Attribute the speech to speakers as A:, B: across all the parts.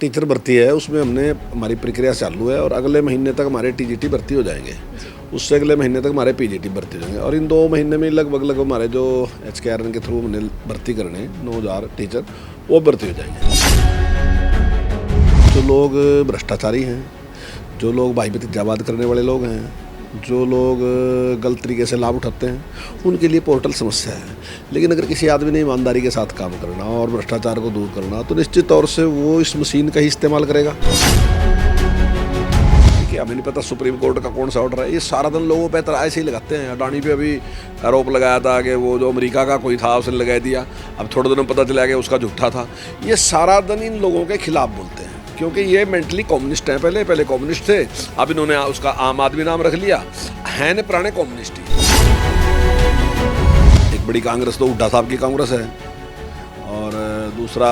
A: Teacher भर्ती है उसमें हमने हमारी प्रक्रिया चालू है और अगले महीने तक हमारे टीजीटी भर्ती हो जाएंगे। उससे अगले महीने तक हमारे पीजीटी भर्ती हो जाएंगे और इन 2 महीने में लगभग हमारे जो HKRN के थ्रू हमने भर्ती करने 9000 टीचर वो भर्ती हो जाएंगे। जो लोग भ्रष्टाचारी हैं, जो लोग भाई भतीजावाद करने वाले लोग हैं, जो लोग गलत तरीके से लाभ उठाते हैं, उनके लिए पोर्टल समस्या है। लेकिन अगर किसी आदमी ने ईमानदारी के साथ काम करना और भ्रष्टाचार को दूर करना तो निश्चित तौर से वो इस मशीन का ही इस्तेमाल करेगा। देखिए, हमें नहीं पता सुप्रीम कोर्ट का कौन सा ऑर्डर है। ये सारा दिन लोगों पे तरह ऐसे ही लगाते हैं। अडानी पे अभी आरोप लगाया था कि वो जो अमेरिका का कोई था उसने लगा दिया, अब थोड़े दिनों में पता चला गया उसका झूठा था। ये सारा दिन इन लोगों के खिलाफ बोलते हैं क्योंकि ये मेंटली कम्युनिस्ट हैं। पहले कम्युनिस्ट थे, अब इन्होंने उसका आम आदमी नाम रख लिया है न, पुराने कम्युनिस्ट ही। एक बड़ी कांग्रेस तो हुड्डा साहब की कांग्रेस है और दूसरा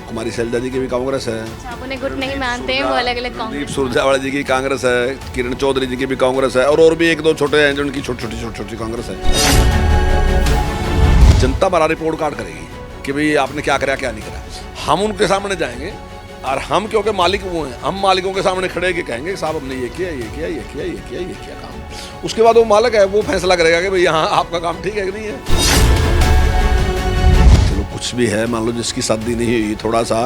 A: कुमारी शैलजा जी की भी कांग्रेस है।
B: आप उन्हें गुट नहीं मानते हैं, वो अलग अलग
A: दीप सुरजेवाला जी की कांग्रेस है, किरण चौधरी जी की भी कांग्रेस है और भी 1-2 छोटे हैं जो उनकी छोटी कांग्रेस है। जनता हमारा रिपोर्ट कार्ड करेगी कि भाई आपने क्या करा क्या नहीं करा। हम उनके सामने जाएंगे और हम क्योंकि मालिक वो हैं, हम मालिकों के सामने खड़े के कहेंगे साहब हमने ये किया काम। उसके बाद वो मालिक है, वो फैसला करेगा कि भाई हाँ आपका काम ठीक है कि नहीं है। चलो कुछ भी है, मान लो जिसकी शादी नहीं हुई, थोड़ा सा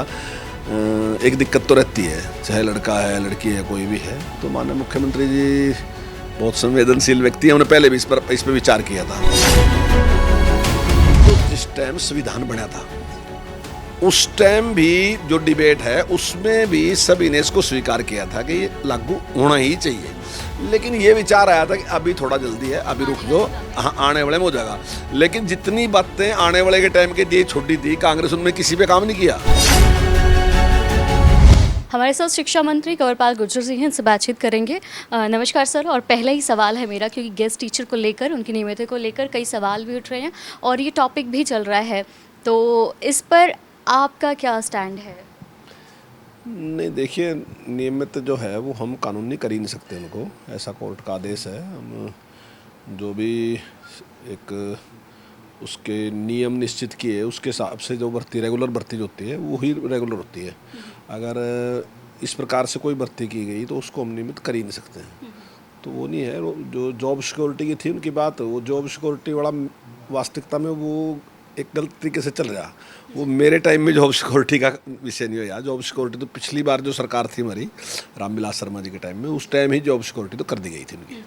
A: एक दिक्कत तो रहती है, चाहे लड़का है लड़की है कोई भी है। तो माननीय मुख्यमंत्री जी बहुत संवेदनशील व्यक्ति हैं, उन्होंने पहले भी इस पर विचार किया था। तो जिस टाइम संविधान बना था उस टाइम भी जो डिबेट है उसमें भी सभी ने इसको स्वीकार किया था कि ये लागू होना ही चाहिए। लेकिन ये विचार आया था कि अभी थोड़ा जल्दी है, अभी रुक जाओ, हाँ आने वाले में हो जाएगा। लेकिन जितनी बातें आने वाले के टाइम के लिए छोटी थी, कांग्रेस उनमें किसी पे काम नहीं किया।
B: हमारे साथ शिक्षा मंत्री कंवरपाल गुर्जर जी हैं, इनसे बातचीत करेंगे। नमस्कार सर। और पहला ही सवाल है मेरा, क्योंकि गेस्ट टीचर को लेकर, उनकी नियमितता को लेकर कई सवाल भी उठ रहे हैं और ये टॉपिक भी चल रहा है, तो इस पर आपका क्या स्टैंड है?
A: नहीं देखिए, नियमित जो है वो हम कानूनी कर ही नहीं सकते उनको, ऐसा कोर्ट का आदेश है। हम जो भी एक उसके नियम निश्चित किए उसके हिसाब से जो भर्ती रेगुलर भर्ती जो होती है वो ही रेगुलर होती है। अगर इस प्रकार से कोई भर्ती की गई तो उसको हम नियमित कर ही नहीं सकते हैं। तो वो नहीं है। जो जॉब सिक्योरिटी की थी उनकी बात, वो जॉब सिक्योरिटी वाला वास्तविकता में वो एक गलत तरीके से चल रहा। वो मेरे टाइम में जॉब सिक्योरिटी का विषय नहीं हो यार। जॉब सिक्योरिटी तो पिछली बार जो सरकार थी हमारी रामविलास शर्मा जी के टाइम में, उस टाइम ही जॉब सिक्योरिटी तो कर दी गई थी उनकी।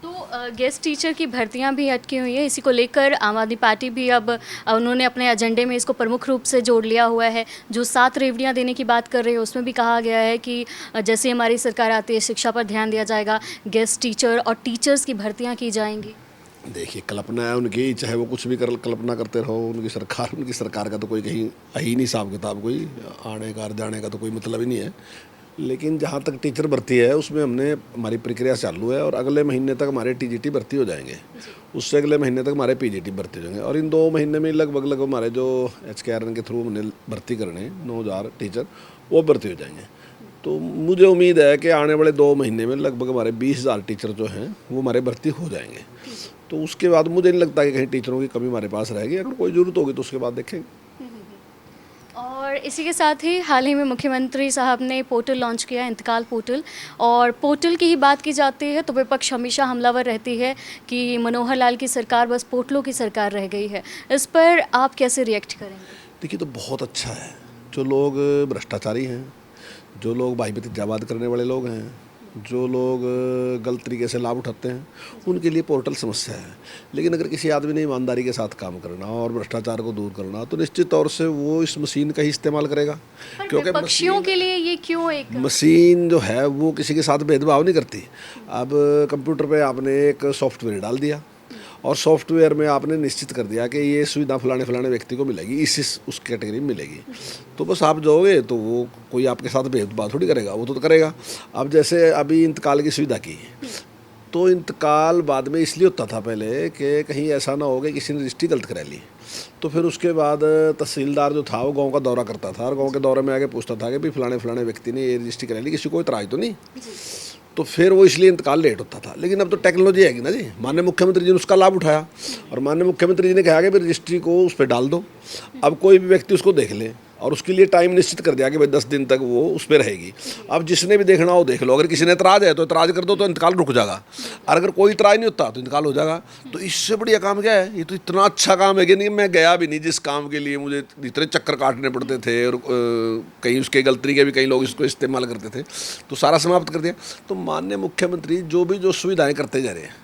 B: तो गेस्ट टीचर की भर्तियां भी अटकी हुई है, इसी को लेकर आम आदमी पार्टी भी अब उन्होंने अपने एजेंडे में इसको प्रमुख रूप से जोड़ लिया हुआ है। जो 7 रेवड़ियां देने की बात कर रहे हैं उसमें भी कहा गया है कि जैसे हमारी सरकार आती है शिक्षा पर ध्यान दिया जाएगा, गेस्ट टीचर और टीचर्स की भर्तियाँ की जाएंगी।
A: देखिए, कल्पना है उनकी, चाहे वो कुछ भी कल्पना करते रहो। उनकी सरकार का तो कोई कहीं है ही नहीं हिसाब किताब, कोई आने का जाने का तो कोई मतलब ही नहीं है। लेकिन जहाँ तक टीचर भर्ती है उसमें हमने हमारी प्रक्रिया चालू है और अगले महीने तक हमारे टीजीटी भर्ती हो जाएंगे। उससे अगले महीने तक हमारे पीजीटी भर्ती हो जाएंगे और इन 2 महीने में लगभग हमारे जो HKRN के थ्रू हमने भर्ती करने 9000 टीचर वो भर्ती हो जाएंगे। तो मुझे उम्मीद है कि आने वाले 2 महीने में लगभग हमारे 20000 टीचर जो हैं वो हमारे भर्ती हो जाएंगे। तो उसके बाद मुझे नहीं लगता कि कहीं टीचरों की कमी हमारे पास रहेगी। अगर कोई ज़रूरत होगी तो उसके बाद देखेंगे।
B: और इसी के साथ ही हाल ही में मुख्यमंत्री साहब ने पोर्टल लॉन्च किया, इंतकाल पोर्टल। और पोर्टल की ही बात की जाती है तो विपक्ष हमेशा हमलावर रहती है कि मनोहर लाल की सरकार बस पोर्टलों की सरकार रह गई है। इस पर आप कैसे रिएक्ट करेंगे?
A: देखिए, तो बहुत अच्छा है। जो लोग भ्रष्टाचारी हैं, जो लोग भाई भतीजावाद करने वाले लोग हैं, जो लोग गलत तरीके से लाभ उठाते हैं, उनके लिए पोर्टल समस्या है। लेकिन अगर किसी आदमी ने ईमानदारी के साथ काम करना और भ्रष्टाचार को दूर करना तो निश्चित तौर से वो इस मशीन का ही इस्तेमाल करेगा।
B: क्योंकि पक्षियों के लिए ये क्यों एक
A: मशीन जो है वो किसी के साथ भेदभाव नहीं करती। अब कंप्यूटर पे आपने एक सॉफ्टवेयर डाल दिया और सॉफ्टवेयर में आपने निश्चित कर दिया कि ये सुविधा फलाने व्यक्ति को मिलेगी, इस उस कैटेगरी में मिलेगी। तो बस आप जाओगे तो वो कोई आपके साथ भेदभाव थोड़ी करेगा, वो तो करेगा। अब जैसे अभी इंतकाल की सुविधा की, तो इंतकाल बाद में इसलिए होता था पहले कि कहीं ऐसा ना हो कि किसी ने रजिस्ट्री गलत करा ली। तो फिर उसके बाद तहसीलदार जो था वो गांव का दौरा करता था और गांव के दौरे में आके पूछता था कि भाई फलाने व्यक्ति ने ये रजिस्ट्री करा ली, किसी को इतराज तो नहीं। तो फिर वो इसलिए इंतकाल लेट होता था। लेकिन अब तो टेक्नोलॉजी है ना जी, माननीय मुख्यमंत्री जी ने उसका लाभ उठाया और माननीय मुख्यमंत्री जी ने कहा कि रजिस्ट्री को उस पर डाल दो, अब कोई भी व्यक्ति उसको देख ले। और उसके लिए टाइम निश्चित कर दिया कि भाई 10 दिन तक वो उस पर रहेगी। अब जिसने भी देखना हो देख लो, अगर किसी ने एतराज़ है तो एतराज़ कर दो तो इंतकाल रुक जाएगा, और अगर कोई इतराज़ नहीं होता तो इंतकाल हो जाएगा। तो इससे बढ़िया काम क्या है? ये तो इतना अच्छा काम है कि नहीं, मैं गया भी नहीं जिस काम के लिए मुझे इतने चक्कर काटने पड़ते थे, और कहीं उसके गलती के भी कई लोग इसको इस्तेमाल करते थे, तो सारा समाप्त कर दिया। तो माननीय मुख्यमंत्री जो सुविधाएँ करते जा रहे हैं,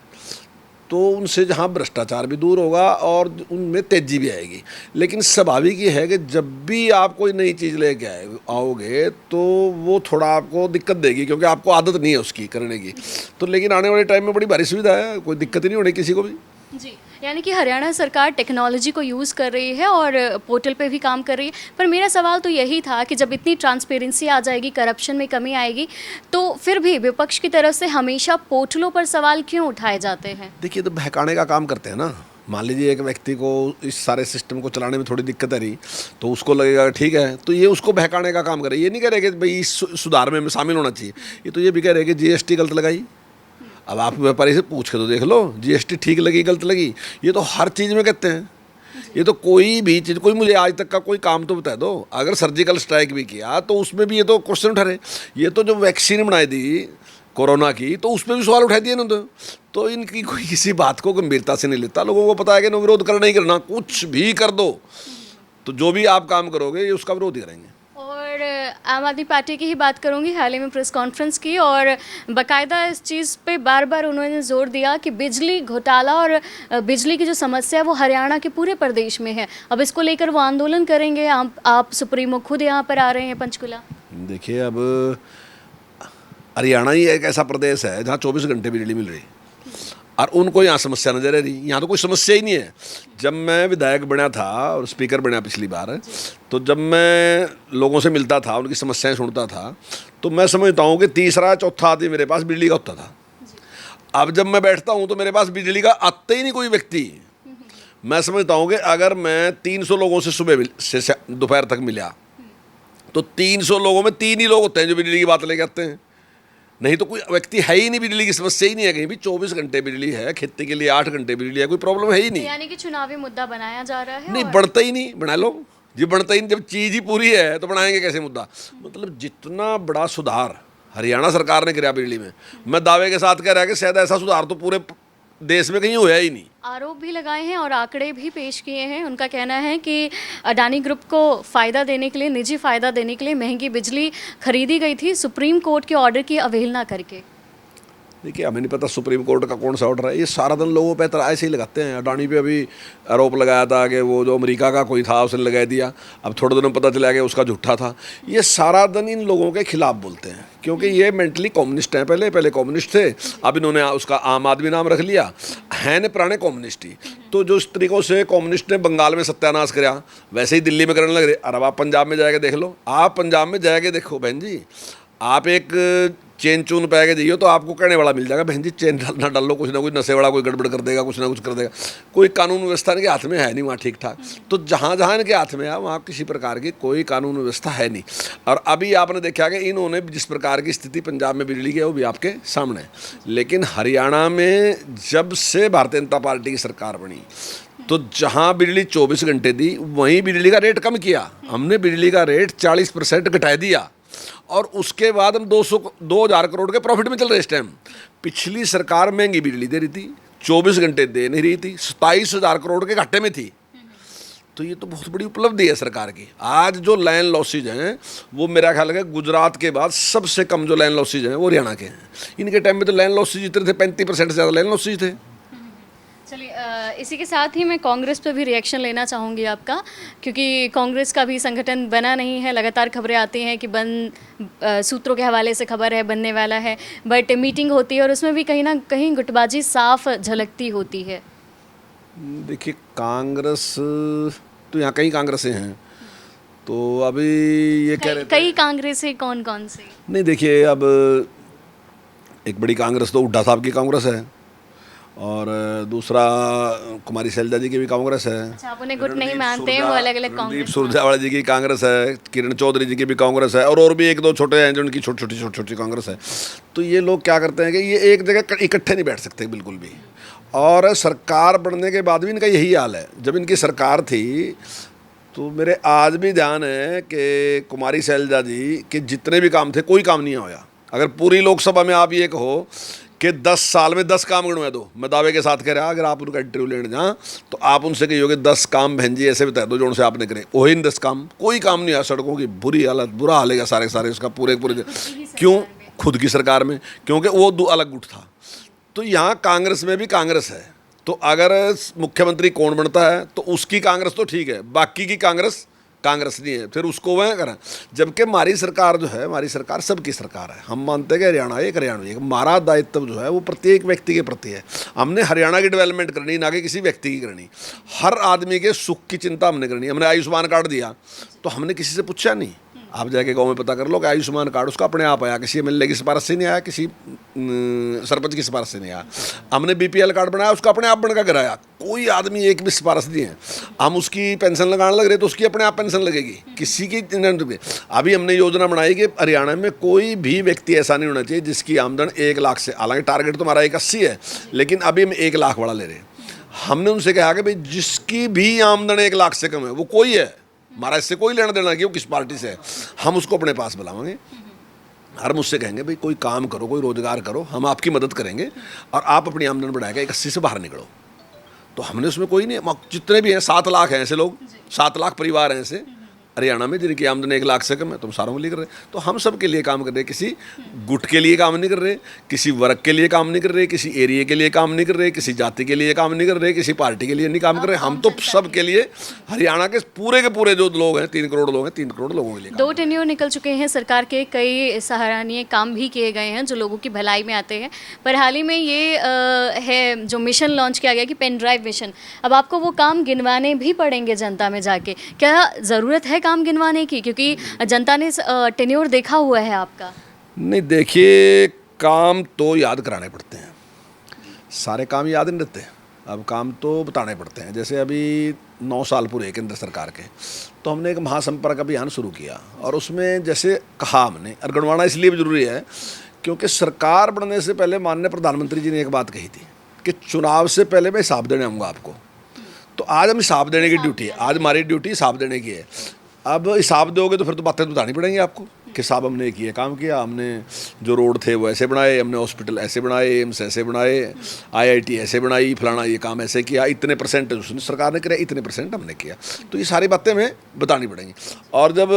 A: तो उनसे जहाँ भ्रष्टाचार भी दूर होगा और उनमें तेज़ी भी आएगी। लेकिन स्वाभाविक ये है कि जब भी आप कोई नई चीज़ लेके आओगे तो वो थोड़ा आपको दिक्कत देगी, क्योंकि आपको आदत नहीं है उसकी करने की। तो लेकिन आने वाले टाइम में बड़ी भारी सुविधा है, कोई दिक्कत ही नहीं होनी किसी को भी।
B: जी, यानी कि हरियाणा सरकार टेक्नोलॉजी को यूज़ कर रही है और पोर्टल पे भी काम कर रही है। पर मेरा सवाल तो यही था कि जब इतनी ट्रांसपेरेंसी आ जाएगी, करप्शन में कमी आएगी, तो फिर भी विपक्ष की तरफ से हमेशा पोर्टलों पर सवाल क्यों उठाए जाते हैं?
A: देखिए, तो बहकाने का काम करते हैं ना। मान लीजिए एक व्यक्ति को इस सारे सिस्टम को चलाने में थोड़ी दिक्कत आ रही, तो उसको लगेगा ठीक है, तो ये उसको बहकाने का काम करे। ये नहीं कह रहे कि भाई इस सुधार में शामिल होना चाहिए, ये तो ये भी कह रहे कि जीएसटी गलत लगाई। अब आप व्यापारी से पूछ के तो देख लो, जीएसटी ठीक लगी गलत लगी, ये तो हर चीज़ में कहते हैं। ये तो कोई भी चीज़, कोई मुझे आज तक का कोई काम तो बता दो। अगर सर्जिकल स्ट्राइक भी किया तो उसमें भी ये तो क्वेश्चन उठा रहे। ये तो जो वैक्सीन बनाई दी कोरोना की, तो उसमें भी सवाल उठाई दिए ना। तो इनकी कोई किसी बात को गंभीरता से नहीं लेता। लोगों को पता है कि ना, विरोध करना ही करना, कुछ भी कर दो तो जो भी आप काम करोगे ये उसका विरोध ही करेंगे।
B: और आम आदमी पार्टी की ही बात करूंगी, हाल ही में प्रेस कॉन्फ्रेंस की और बाकायदा इस चीज़ पे बार बार उन्होंने जोर दिया कि बिजली घोटाला और बिजली की जो समस्या है वो हरियाणा के पूरे प्रदेश में है। अब इसको लेकर वो आंदोलन करेंगे। आप सुप्रीमो खुद यहाँ पर आ रहे हैं पंचकुला।
A: देखिए, अब हरियाणा ही एक ऐसा प्रदेश है जहाँ 24 घंटे बिजली मिल रही, और उनको यहाँ समस्या नजर आ रही। यहाँ तो कोई समस्या ही नहीं है। जब मैं विधायक बना था और स्पीकर बना पिछली बार, तो जब मैं लोगों से मिलता था, उनकी समस्याएं सुनता था, तो मैं समझता हूँ कि तीसरा चौथा आदमी मेरे पास बिजली का होता था। अब जब मैं बैठता हूँ तो मेरे पास बिजली का आता ही नहीं कोई व्यक्ति। मैं समझता हूँ कि अगर मैं 300 लोगों से सुबह से दोपहर तक मिला, तो 300 लोगों में 3 ही लोग होते हैं जो बिजली की बात लेके आते हैं। नहीं तो कोई व्यक्ति है ही नहीं, बिजली की समस्या ही नहीं है कहीं भी। 24 घंटे बिजली है, खेती के लिए 8 घंटे बिजली है, कोई प्रॉब्लम है ही नहीं।
B: यानी कि चुनावी मुद्दा बनाया जा रहा है।
A: नहीं, बढ़ता ही नहीं, बना लो जी, बढ़ता ही नहीं। जब चीज़ ही पूरी है तो बनाएंगे कैसे मुद्दा? मतलब जितना बड़ा सुधार हरियाणा सरकार ने किया बिजली में, मैं दावे के साथ कह रहा है कि शायद ऐसा सुधार तो पूरे देश में कहीं होया ही नहीं।
B: आरोप भी लगाए हैं और आंकड़े भी पेश किए हैं। उनका कहना है कि अडानी ग्रुप को फ़ायदा देने के लिए, निजी फ़ायदा देने के लिए महंगी बिजली खरीदी गई थी, सुप्रीम कोर्ट के ऑर्डर की अवहेलना करके।
A: देखिए, हमें नहीं पता सुप्रीम कोर्ट का कौन सा ऑर्डर है। ये सारा दिन लोगों पे तरह ऐसे ही लगाते हैं। अडानी पे अभी आरोप लगाया था कि वो जो अमेरिका का कोई था उसने लगा दिया, अब थोड़े दिनों में पता चला कि उसका झूठा था। ये सारा दिन इन लोगों के खिलाफ बोलते हैं, क्योंकि ये मेंटली कम्युनिस्ट हैं। पहले कम्युनिस्ट थे, अब इन्होंने उसका आम आदमी नाम रख लिया, हैं ने पुराने कम्युनिस्ट ही। तो जो इस तरीक़ों से कम्युनिस्ट ने बंगाल में सत्यानाश कराया, वैसे ही दिल्ली में करने लग रहे। और अब आप पंजाब में जाके देख लो, आप पंजाब में जाके देखो बहन जी, आप एक चेन चून पै के जाइए तो आपको कहने वाला मिल जाएगा, बहन जी चेन ना डाल लो, कुछ ना कुछ नशे वाला कोई गड़बड़ कर देगा, कुछ ना कुछ कर देगा। कोई कानून व्यवस्था इनके हाथ में है नहीं वहाँ ठीक ठाक। तो जहाँ जहाँ इनके हाथ में है वहाँ किसी प्रकार की कोई कानून व्यवस्था है नहीं। और अभी आपने देखा कि इन्होंने जिस प्रकार की स्थिति पंजाब में बिजली की है वो भी आपके सामने है। लेकिन हरियाणा में जब से भारतीय जनता पार्टी की सरकार बनी, तो जहाँ बिजली 24 घंटे दी, वहीं बिजली का रेट कम किया। हमने बिजली का रेट 40% घटा दिया, और उसके बाद हम 2000 करोड़ के प्रॉफिट में चल रहे इस टाइम। पिछली सरकार महंगी बिजली दे रही थी, 24 घंटे दे नहीं रही थी, 27,000 करोड़ के घाटे में थी। तो ये तो बहुत बड़ी उपलब्धि है सरकार की। आज जो लैंड लॉसेज हैं वो मेरा ख्याल है गुजरात के बाद सबसे कम जो लैंड लॉसेज हैं वो हरियाणा के हैं। इनके टाइम में तो लैंड लॉसेज जितने थे 35% से ज़्यादा लैंड लॉसेज थे।
B: चलिए, इसी के साथ ही मैं कांग्रेस पे भी रिएक्शन लेना चाहूँगी आपका, क्योंकि कांग्रेस का भी संगठन बना नहीं है। लगातार खबरें आती हैं कि सूत्रों के हवाले से खबर है बनने वाला है, बट मीटिंग होती है और उसमें भी कहीं ना कहीं गुटबाजी साफ झलकती होती है।
A: देखिए, कांग्रेस तो यहाँ कई कांग्रेसें हैं, तो अभी ये कह रहे
B: कई कांग्रेसें कौन कौन से?
A: नहीं, देखिए, अब एक बड़ी कांग्रेस तो हुड्डा साहब की कांग्रेस है, और दूसरा कुमारी शैलजा जी की भी कांग्रेस है।
B: अच्छा, आप उन्हें गुट नहीं मानते हैं, वो अलग अलग कांग्रेस।
A: सुरजेवाला जी की कांग्रेस है, किरण चौधरी जी की भी कांग्रेस है, और भी एक दो छोटे हैं जो उनकी छोटी छोटी कांग्रेस है। तो ये लोग क्या करते हैं कि ये एक जगह इकट्ठे नहीं बैठ सकते बिल्कुल भी। और सरकार बनने के बाद भी इनका यही हाल है। जब इनकी सरकार थी तो मेरे आज भी ध्यान है कि कुमारी शैलजा जी के जितने भी काम थे कोई काम नहीं आया। अगर पूरी लोकसभा में आप ये कहो कि 10 साल में 10 काम गिनवा दो, मैं दावे के साथ कह रहा, अगर आप उनका इंटरव्यू लेने जाएं तो आप उनसे कहिए 10 काम बहन जी ऐसे बता दो जो उनसे आपने करे, वही 10 काम, कोई काम नहीं आया। सड़कों की बुरी हालत, बुरा हाल है सारे सारे उसका पूरे क्यों? खुद की सरकार में, क्योंकि वो अलग गुट था। तो यहाँ कांग्रेस में भी कांग्रेस है, तो अगर मुख्यमंत्री कौन बनता है तो उसकी कांग्रेस तो ठीक है, बाकी की कांग्रेस नहीं है, फिर उसको वह करें। जबकि हमारी सरकार जो है, हमारी सरकार सबकी सरकार है। हम मानते हैं कि हरियाणा एक हमारा दायित्व जो है वो प्रत्येक व्यक्ति के प्रति है। हमने हरियाणा की डेवलपमेंट करनी, ना कि किसी व्यक्ति की करनी। हर आदमी के सुख की चिंता हमने करनी। हमने आयुष्मान कार्ड दिया तो हमने किसी से पूछा नहीं। आप जाके गांव में पता कर लो कि आयुष्मान कार्ड उसका अपने आप आया, किसी एमएलए की सिफारिश से नहीं आया, किसी सरपंच की सिफारिश से नहीं आया। हमने बीपीएल कार्ड बनाया, उसका अपने आप बनकर कराया, कोई आदमी एक भी सिफारिश नहीं है। हम उसकी पेंशन लगाने लग रहे तो उसकी अपने आप पेंशन लगेगी, किसी की। अभी हमने योजना बनाई कि हरियाणा में कोई भी व्यक्ति ऐसा नहीं होना चाहिए जिसकी आमदन 1 लाख से, हालांकि टारगेट तो हमारा 180 है, लेकिन अभी हम 1 लाख वाला ले रहे हैं। हमने उनसे कहा कि भाई जिसकी भी आमदन 1 लाख से कम है वो कोई है, हमारा इससे कोई लेना देना कि वो किस पार्टी से है, हम उसको अपने पास बुलाएंगे। हम उससे कहेंगे भाई कोई काम करो, कोई रोजगार करो, हम आपकी मदद करेंगे और आप अपनी आमदन बढ़ाएगा 180 से बाहर निकलो। तो हमने उसमें कोई नहीं, जितने भी हैं 7 लाख हैं ऐसे लोग, 7 लाख परिवार हैं ऐसे हरियाणा में जिनकी आमदन 1 लाख से कम है, तो हम सारों के लिए कर रहे हैं। तो हम सब के लिए काम कर रहे हैं, किसी गुट के लिए काम नहीं कर रहे, किसी वर्ग के लिए काम नहीं कर रहे, किसी एरिया के लिए काम नहीं कर रहे, किसी जाति के लिए काम नहीं कर रहे, किसी पार्टी के लिए नहीं काम कर रहे। हम तो सब के लिए, हरियाणा के पूरे जो लोग हैं, 3 करोड़ लोग हैं, 3 करोड़ लोगों के लिए।
B: 2 टेन्योर निकल चुके हैं सरकार के, कई सराहनीय काम भी किए गए हैं जो लोगों की भलाई में आते हैं। पर हाल ही में ये है जो मिशन लॉन्च किया गया कि पेन ड्राइव मिशन, अब आपको वो काम गिनवाने भी पड़ेंगे जनता में जाके। क्या ज़रूरत है काम गिनवाने की, क्योंकि जनता ने टेन्योर देखा हुआ है आपका? नहीं,
A: देखिए काम तो याद कराने पड़ते हैं, सारे काम याद नहीं रहते। अब काम तो बताने पड़ते हैं। जैसे अभी 9 साल पूरे केंद्र सरकार के, तो हमने एक महासंपर्क अभियान शुरू किया और उसमें जैसे कहा हमने, और गणवाना इसलिए भी जरूरी है क्योंकि सरकार बनने से पहले माननीय प्रधानमंत्री जी ने एक बात कही थी कि चुनाव से पहले मैं हिसाब देने आऊँगा आपको। तो आज हम हिसाब देने की ड्यूटी है, आज हमारी ड्यूटी हिसाब देने की है। अब हिसाब दोगे तो फिर तो बातें बतानी पड़ेंगी आपको कि साहब हमने किए काम किया, हमने जो रोड थे वो ऐसे बनाए, हमने हॉस्पिटल ऐसे बनाए, एम्स ऐसे बनाए, आईआईटी ऐसे बनाई, फलाना ये काम ऐसे किया, इतने परसेंट उसने सरकार ने किया, इतने परसेंट हमने किया। तो ये सारी बातें हमें बतानी पड़ेंगी। और जब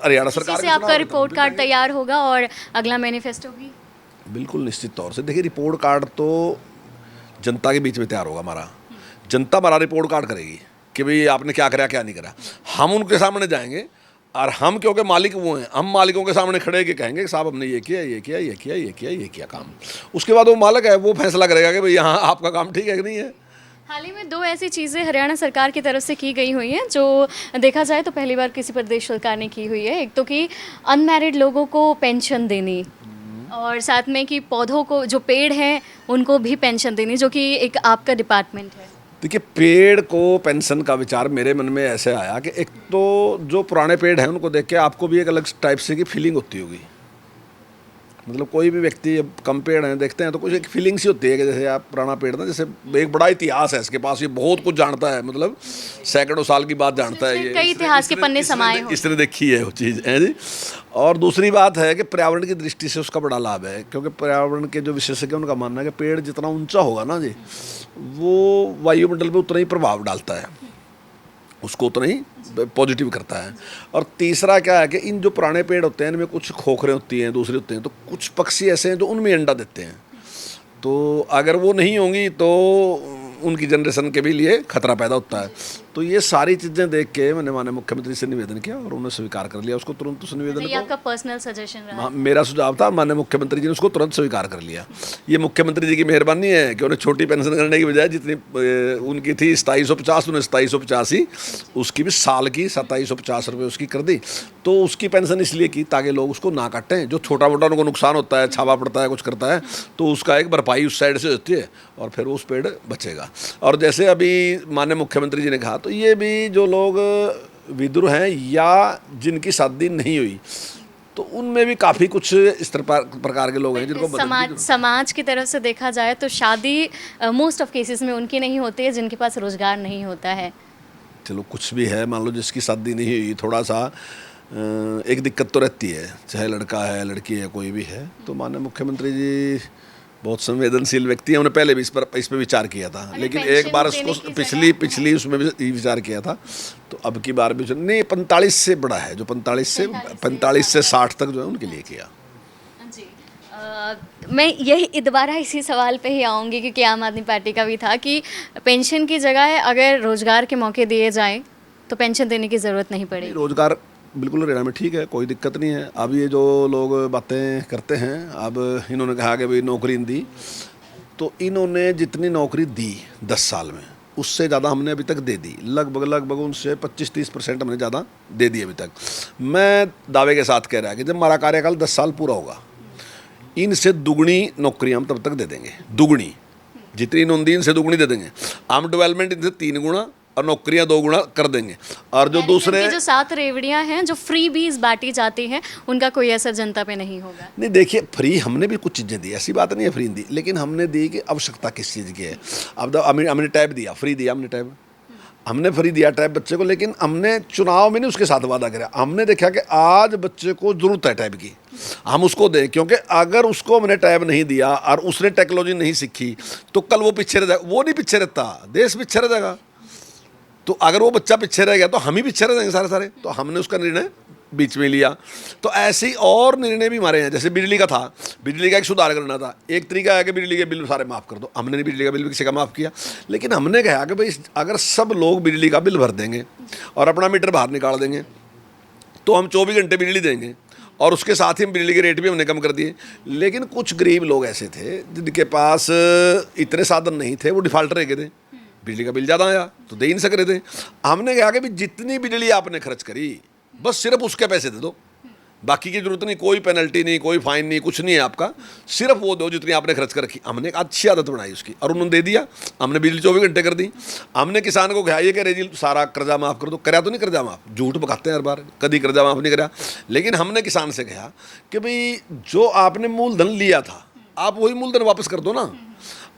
A: हरियाणा सरकार
B: से आपका रिपोर्ट कार्ड तैयार होगा और अगला मैनिफेस्टो भी?
A: बिल्कुल निश्चित तौर से। देखिए रिपोर्ट कार्ड तो जनता के बीच में तैयार होगा हमारा, जनता हमारा रिपोर्ट कार्ड करेगी कि भाई आपने क्या करा क्या नहीं करा। हम उनके सामने जाएंगे और हम क्योंकि मालिक वो हैं, हम मालिकों के सामने खड़े के कहेंगे कि साहब हमने ये किया ये किया ये किया ये किया ये किया काम। उसके बाद वो मालिक है, वो फैसला करेगा कि भाई हाँ आपका काम ठीक है कि नहीं है।
B: हाल ही में 2 ऐसी चीज़ें हरियाणा सरकार की तरफ से की गई हुई हैं जो देखा जाए तो पहली बार किसी प्रदेश सरकार ने की हुई है। एक तो कि अनमैरिड लोगों को पेंशन देनी, और साथ में कि पौधों को, जो पेड़ हैं उनको भी पेंशन देनी, जो कि एक आपका डिपार्टमेंट है।
A: देखिए पेड़ को पेंशन का विचार मेरे मन में ऐसे आया कि एक तो जो पुराने पेड़ हैं उनको देख के आपको भी एक अलग टाइप से की फीलिंग होती होगी। मतलब कोई भी व्यक्ति कम पेड़ हैं देखते हैं तो कुछ एक फीलिंग सी होती है कि जैसे आप पुराना पेड़ ना, जैसे एक बड़ा इतिहास है इसके पास, ये बहुत कुछ जानता है, मतलब सैकड़ों साल की बात जानता है, ये
B: कई इतिहास के पन्ने समाये हो,
A: इसने देखी है वो चीज़ है जी। और दूसरी बात है कि पर्यावरण की दृष्टि से उसका बड़ा लाभ है, क्योंकि पर्यावरण के जो विशेषज्ञ उनका मानना है कि पेड़ जितना ऊंचा होगा ना जी, वो वायुमंडल पे उतना ही प्रभाव डालता है, उसको उतना ही पॉजिटिव करता है। और तीसरा क्या है कि इन जो पुराने पेड़ होते हैं इनमें कुछ खोखरें होती हैं, दूसरे होते हैं, तो कुछ पक्षी ऐसे हैं जो उनमें अंडा देते हैं। तो अगर वो नहीं होंगी तो उनकी जनरेशन के भी लिए खतरा पैदा होता है। तो ये सारी चीज़ें देख के मैंने माननीय मुख्यमंत्री से निवेदन किया और उन्होंने स्वीकार कर लिया उसको तुरंत। उस निवेदन
B: ये आपका पर्सनल सजेशन रहा?
A: मेरा सुझाव था, माननीय मुख्यमंत्री जी ने उसको तुरंत स्वीकार कर लिया। ये मुख्यमंत्री जी की मेहरबानी है कि उन्हें छोटी पेंशन करने की बजाय जितनी उनकी थी 2750, उन्हें 2785 उसकी भी साल की 2750 रुपये उसकी कर दी। तो उसकी पेंशन इसलिए की ताकि लोग उसको ना काटें, जो छोटा मोटा उनको नुकसान होता है, छावा पड़ता है, कुछ करता है, तो उसका एक भरपाई उस साइड से होती है और फिर उस पेड़ बचेगा। और जैसे अभी माननीय मुख्यमंत्री जी ने कहा, तो ये भी जो लोग विधुर हैं या जिनकी शादी नहीं हुई, तो उनमें भी काफ़ी कुछ इस प्रकार के लोग हैं जिनको
B: समाज की तरफ से देखा जाए तो शादी मोस्ट ऑफ केसेस में उनकी नहीं होती है जिनके पास रोजगार नहीं होता है।
A: चलो कुछ भी है, मान लो जिसकी शादी नहीं हुई, थोड़ा सा एक दिक्कत तो रहती है, चाहे लड़का है लड़की है कोई भी है। तो माननीय मुख्यमंत्री जी बहुत संवेदनशील व्यक्ति हैं, उन्होंने पहले भी इस पर विचार किया था, लेकिन एक बार उसको पिछली उसमें भी विचार किया था। तो अब की बार भी नहीं, 45 से बड़ा है, जो 45 से 60 तक जो है उनके लिए किया।
B: जी मैं यही दोबारा इसी सवाल पे ही आऊँगी, क्योंकि आम आदमी पार्टी का भी था कि पेंशन की जगह अगर रोजगार के मौके दिए जाएं तो पेंशन देने की ज़रूरत नहीं पड़ेगी।
A: रोजगार बिल्कुल हरियाणा में ठीक है, कोई दिक्कत नहीं है। अब ये जो लोग बातें करते हैं, अब इन्होंने कहा कि भाई नौकरी दी, तो इन्होंने जितनी नौकरी दी 10 साल में उससे ज़्यादा हमने अभी तक दे दी, लगभग उनसे 25-30% हमने ज़्यादा दे दी अभी तक। मैं दावे के साथ कह रहा है कि जब हमारा कार्यकाल 10 साल पूरा होगा, इनसे दुगनी नौकरियाँ हम तब तक दे देंगे, दुगनी जितनी इन्होंने दी इनसे दुगनी दे देंगे। हम डेवलपमेंट इनसे 3 गुना और नौकरियां 2 गुना कर देंगे। और जो दूसरे
B: जो 7 रेवड़ियां हैं जो फ्री बीज बांटी जाती हैं, उनका कोई असर जनता पे नहीं होगा।
A: नहीं, देखिए फ्री हमने भी कुछ चीज़ें दी, ऐसी बात नहीं है फ्री दी, लेकिन हमने दी कि आवश्यकता किस चीज़ की है। अब हमने टैब दिया, फ्री दिया हमने टैब, हमने फ्री दिया टैब बच्चे को, लेकिन हमने चुनाव में नहीं उसके साथ वादा करा। हमने देखा कि आज बच्चे को ज़रूरत है टैब की, हम उसको दें, क्योंकि अगर उसको हमने टैब नहीं दिया और उसने टेक्नोलॉजी नहीं सीखी तो कल वो पीछे रह जाएगा। वो नहीं पीछे रहता, देश पीछे रह जाएगा। तो अगर वो बच्चा पीछे रह गया तो हम ही पीछे रह जाएंगे सारे। तो हमने उसका निर्णय बीच में लिया। तो ऐसे ही और निर्णय भी हमारे हैं, जैसे बिजली का था, बिजली का एक सुधार करना था। एक तरीका है कि बिजली के बिल सारे माफ़ कर दो, हमने नहीं बिजली का बिल किसी का माफ़ किया, लेकिन हमने कहा कि भाई अगर सब लोग बिजली का बिल भर देंगे और अपना मीटर बाहर निकाल देंगे तो हम 24 घंटे बिजली देंगे, और उसके साथ ही हम बिजली के रेट भी हमने कम कर दिए। लेकिन कुछ गरीब लोग ऐसे थे जिनके पास इतने साधन नहीं थे, वो डिफ़ाल्टर रह गए थे, बिजली का बिल ज़्यादा आया तो दे ही नहीं सक रहे थे। हमने कहा कि भी जितनी बिजली आपने खर्च करी बस सिर्फ उसके पैसे दे दो, बाकी की जरूरत नहीं, कोई पेनल्टी नहीं, कोई फाइन नहीं, कुछ नहीं है आपका, सिर्फ वो दो जितनी आपने खर्च कर रखी। हमने एक अच्छी आदत बनाई उसकी और उन्होंने दे दिया। हमने बिजली 24 घंटे कर दी। हमने किसान को कहा ये कह रहे जी सारा कर्जा माफ़ कर दो, कराया तो नहीं कर्जा माफ़, झूठ बकाते हैं हर बार, कभी कर्जा माफ़ नहीं कराया। लेकिन हमने किसान से कहा कि भाई जो आपने मूलधन लिया था आप वही मूलधन वापस कर दो ना।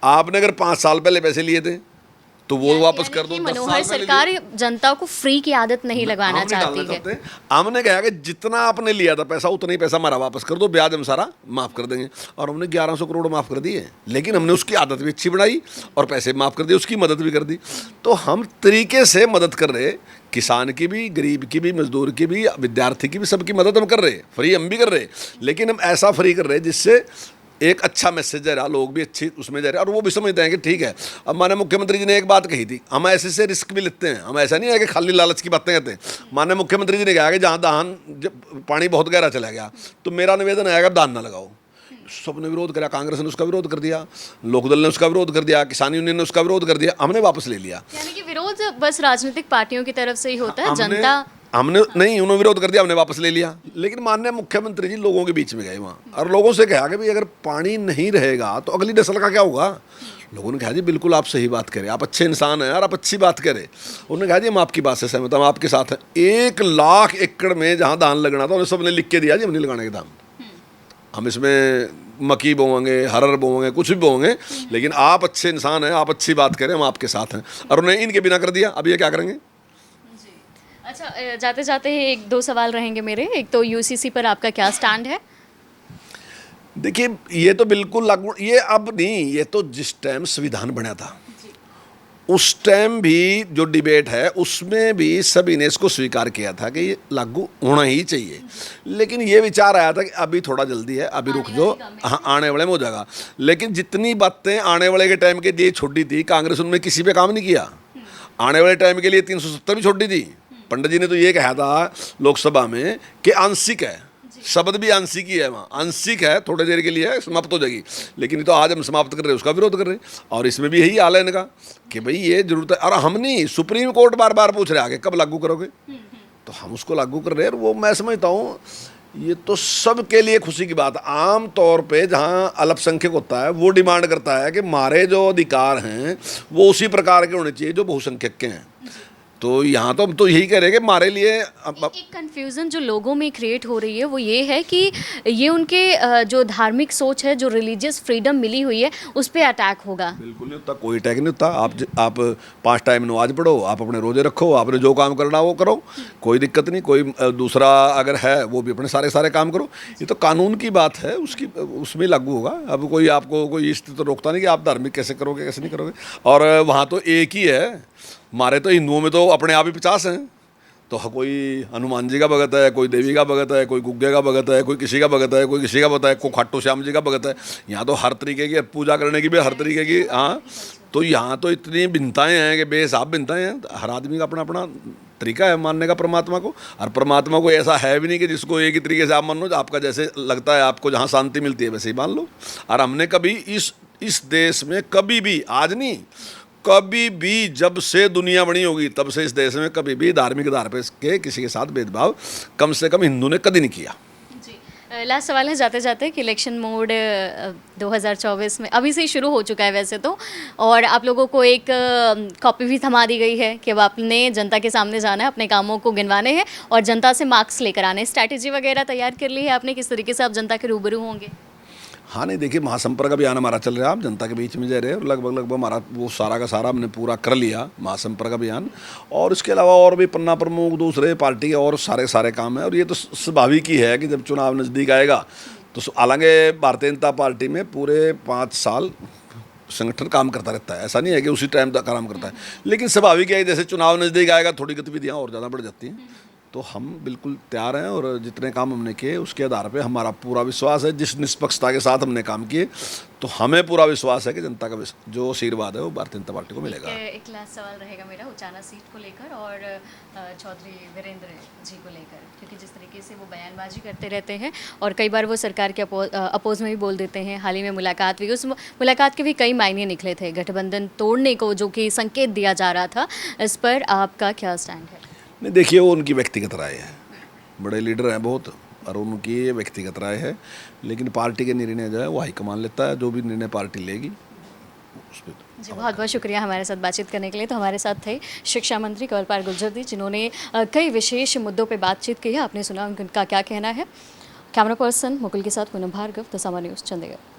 A: आपने अगर 5 साल पहले पैसे लिए थे तो वो वापस कर दो।
B: मनोहर सरकार जनता को फ्री की आदत नहीं लगाना चाहती है।
A: हमने कहा कि जितना आपने लिया था पैसा उतना ही पैसा हमारा वापस कर दो, ब्याज हम सारा माफ़ कर देंगे। और हमने 1100 करोड़ माफ़ कर दिए, लेकिन हमने उसकी आदत भी अच्छी बनाई और पैसे माफ़ कर दिए, उसकी मदद भी कर दी। तो हम तरीके से मदद कर रहे, किसान की भी, गरीब की भी, मजदूर की भी, विद्यार्थी की भी, सबकी मदद हम कर रहे। फ्री हम भी कर रहे, लेकिन हम ऐसा फ्री कर रहे जिससे एक अच्छा मैसेज जा रहा, लोग भी अच्छी उसमें जा रहे हैं और वो भी समझते हैं कि ठीक है। अब माननीय मुख्यमंत्री जी ने एक बात कही थी, हम ऐसे से रिस्क भी लेते हैं, हम ऐसा नहीं है कि खाली लालच की बातें कहते हैं। माननीय मुख्यमंत्री जी ने कहा कि जहाँ धान पानी बहुत गहरा चला गया तो मेरा निवेदन आएगा धान ना लगाओ। सबने विरोध करा, कांग्रेस ने उसका विरोध कर दिया, लोकदल ने उसका विरोध कर दिया, किसान यूनियन ने उसका विरोध कर दिया, हमने वापस ले लिया।
B: यानी कि विरोध बस राजनीतिक पार्टियों की तरफ से ही होता है, जनता
A: हमने नहीं, उन्होंने विरोध कर दिया, हमने वापस ले लिया। लेकिन माननीय मुख्यमंत्री जी लोगों के बीच में गए वहाँ और लोगों से कहा कि भाई अगर पानी नहीं रहेगा तो अगली नस्ल का क्या होगा। लोगों ने कहा जी बिल्कुल आप सही बात करें, आप अच्छे इंसान हैं और आप अच्छी बात करें। उन्होंने कहा जी हम आपकी बात से सहमत, हम आपके साथ हैं। 1 लाख एकड़ में जहाँ धान लगना था उन्हें सबने लिख के दिया जी हम नहीं लगाने के धान, हम इसमें मक्की बोएंगे, हरर बोएंगे, कुछ भी बोएंगे, लेकिन आप अच्छे इंसान हैं, आप अच्छी बात करें, हम आपके साथ हैं। और उन्हें इनके बिना कर दिया, अब ये क्या करेंगे।
B: अच्छा, जाते जाते 1-2 सवाल रहेंगे मेरे। एक तो यूसीसी पर आपका क्या स्टैंड है?
A: देखिए ये तो बिल्कुल लागू, ये अब नहीं, ये तो जिस टाइम संविधान बना था उस टाइम भी जो डिबेट है उसमें भी सभी ने इसको स्वीकार किया था कि ये लागू होना ही चाहिए। लेकिन ये विचार आया था कि अभी थोड़ा जल्दी है, अभी रुक जाओ, हाँ आने वाले में हो जाएगा। लेकिन जितनी बातें आने वाले के टाइम के लिए छोड़ी थी कांग्रेस, उनमें किसी पे काम नहीं किया। आने वाले टाइम के लिए 370 भी छोड़ी थी। पंडित जी ने तो ये कहा था लोकसभा में कि आंशिक है, शब्द भी आंशिक ही है, वहाँ आंशिक है, थोड़ी देर के लिए है, समाप्त हो जाएगी। लेकिन तो आज हम समाप्त कर रहे हैं, उसका विरोध कर रहे हैं। और इसमें भी यही हाल है इनका कि भाई ये जरूरत है। और हम नहीं, सुप्रीम कोर्ट बार बार पूछ रहे आगे कब लागू करोगे, तो हम उसको लागू कर रहे हैं। और वो मैं समझता हूँ ये तो सबके लिए खुशी की बात है। आम तौर पे जहाँ अल्पसंख्यक होता है वो डिमांड करता है कि हमारे जो अधिकार हैं वो उसी प्रकार के होने चाहिए जो बहुसंख्यक के हैं। तो यहाँ तो हम तो यही कह रहे हैं कि हमारे लिए
B: एक कंफ्यूजन जो लोगों में क्रिएट हो रही है वो ये है कि ये उनके जो धार्मिक सोच है, जो रिलीजियस फ्रीडम मिली हुई है, उस पर अटैक होगा।
A: बिल्कुल नहीं होता, कोई अटैक नहीं होता। आप 5 टाइम नमाज पढ़ो, आप अपने रोजे रखो, आपने जो काम करना वो करो, कोई दिक्कत नहीं। कोई दूसरा अगर है वो भी अपने सारे काम करो। ये तो कानून की बात है, उसमें लागू होगा। अब कोई आपको कोई इस तो रोकता नहीं कि आप धार्मिक कैसे करोगे कैसे नहीं करोगे। और वहाँ तो एक ही है, हमारे तो हिंदुओं में तो अपने आप ही 50 हैं। तो कोई हनुमान जी का भगत है, कोई देवी का भगत है, कोई गुग्गे का भगत है, कोई किसी का भगत है, कोई किसी का भगत है, कोई खाटू श्याम जी का भगत है। यहाँ तो हर तरीके की पूजा करने की भी हर तरीके की, हाँ। तो यहाँ तो इतनी भिन्नताएं हैं कि बेहिसाब भिन्नताएं हैं। हर आदमी का अपना अपना तरीका है मानने का परमात्मा को। और परमात्मा को ऐसा है भी नहीं कि जिसको एक ही तरीके से आप मान लो, आपका जैसे लगता है, आपको जहाँ शांति मिलती है वैसे ही मान लो। और हमने कभी इस देश में कभी भी, आज नहीं, कभी भी जब से दुनिया बनी होगी तब से इस देश में कभी भी धार्मिक आधार पर के किसी के साथ भेदभाव कम से कम हिंदू ने कभी नहीं किया।
B: जी, लास्ट सवाल है जाते जाते कि इलेक्शन मोड 2024 में अभी से ही शुरू हो चुका है वैसे तो, और आप लोगों को एक कॉपी भी थमा दी गई है कि अब आपने जनता के सामने जाना है, अपने कामों को गिनवाने हैं और जनता से मार्क्स लेकर आने हैं। स्ट्रैटेजी वगैरह तैयार कर ली है आपने, किस तरीके से आप जनता के रूबरू होंगे?
A: हाँ नहीं, देखिए, महासंपर्क अभियान हमारा चल रहा है, आप जनता के बीच में जा रहे हैं। और लगभग हमारा वो सारा का सारा हमने पूरा कर लिया महासंपर्क अभियान। और इसके अलावा और भी पन्ना प्रमुख दूसरे पार्टी के और सारे काम है। और ये तो स्वाभाविक ही है कि जब चुनाव नज़दीक आएगा तो हालांकि भारतीय जनता पार्टी में पूरे 5 साल संगठन काम करता रहता है, ऐसा नहीं है कि उसी टाइम तक काम करता है। लेकिन स्वाभाविक है जैसे चुनाव नज़दीक आएगा थोड़ी गतिविधियाँ और ज़्यादा बढ़ जाती हैं। तो हम बिल्कुल तैयार हैं और जितने काम हमने किए उसके आधार पे हमारा पूरा विश्वास है। जिस निष्पक्षता के साथ हमने काम किए तो हमें पूरा विश्वास है कि जनता का जो आशीर्वाद है वो भारतीय जनता पार्टी को मिलेगा।
B: एक लास्ट सवाल रहेगा मेरा उचाना सीट को लेकर और चौधरी वीरेंद्र जी को लेकर, क्योंकि जिस तरीके से वो बयानबाजी करते रहते हैं और कई बार वो सरकार के अपोज में भी बोल देते हैं। हाल ही में मुलाकात हुई, उस मुलाकात के भी कई मायने निकले थे, गठबंधन तोड़ने को जो कि संकेत दिया जा रहा था। इस पर आपका क्या स्टैंड है?
A: नहीं, देखिए, वो उनकी व्यक्तिगत राय है, बड़े लीडर हैं बहुत, और उनकी ये व्यक्तिगत राय है। लेकिन पार्टी के निर्णय जो है वो हाईकमान लेता है, जो भी निर्णय पार्टी लेगी उस पर।
B: जी, बहुत बहुत शुक्रिया हमारे साथ बातचीत करने के लिए। तो हमारे साथ थे शिक्षा मंत्री कंवरपाल गुर्जर जी, जिन्होंने कई विशेष मुद्दों पर बातचीत की है। आपने सुना उनका क्या कहना है। कैमरा पर्सन मुकुल के साथ Poonam Bhargava, the summer news, Chandigarh.